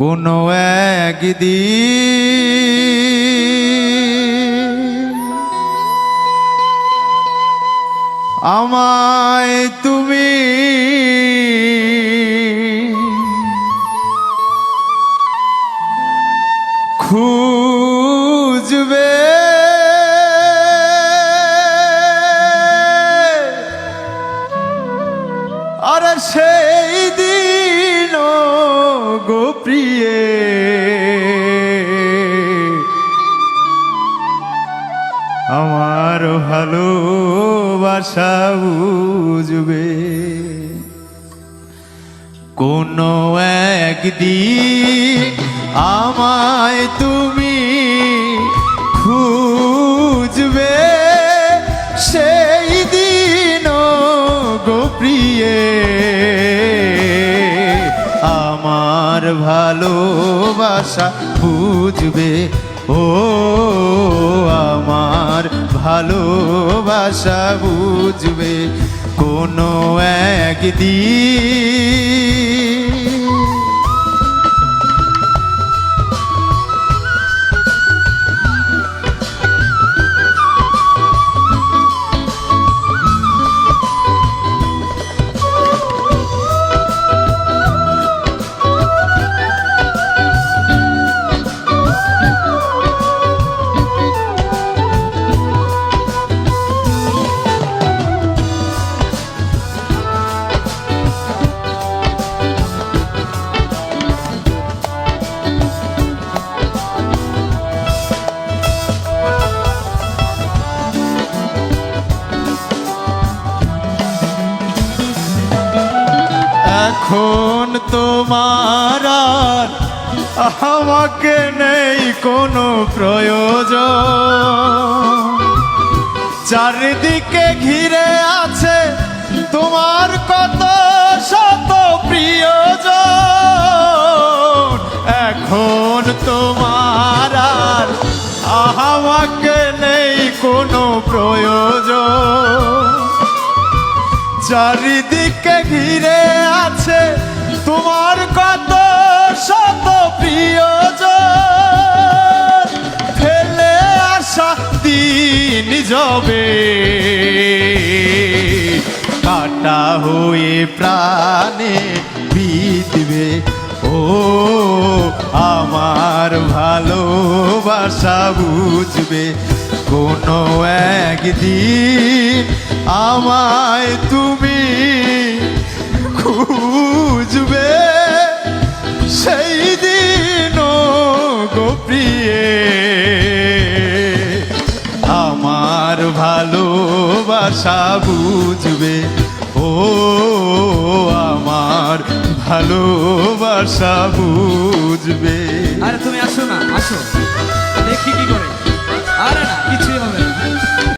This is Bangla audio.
কোনো একদিন আমায় তুমি খুঁজবে, আর সেই দিন গো প্রিয়ে আমার ভালোবাসা বুঝবে। কোনো একদিন আমায় তুমি খুঁজবে, সেই দিন গো প্রিয়ে আমার ভালোবাসা বুঝবে। ও আমার ভালোবাসা বুঝবে কোনো একদিন। এখন তোমার আর আমাকে নেই কোনো প্রয়োজন, চারিদিকে ঘিরে আছে তোমার কত শত প্রিয়জন। এখন তোমার আর আমাকে নেই কোনো প্রয়োজন, চারিদিকে ঘিরে আছে তোমার কত শত প্রিয়জন। ফেলে আসা দিন যাবে, কাটা হয়ে প্রাণে বিঁধবে। ও আমার ভালোবাসা বুঝবে কোনো একদিন আমায় তুমি খুঁজবে, সেই দিন গো প্রিয়ে আমার ভালোবাসা বুঝবে। ও আমার ভালোবাসা বুঝবে।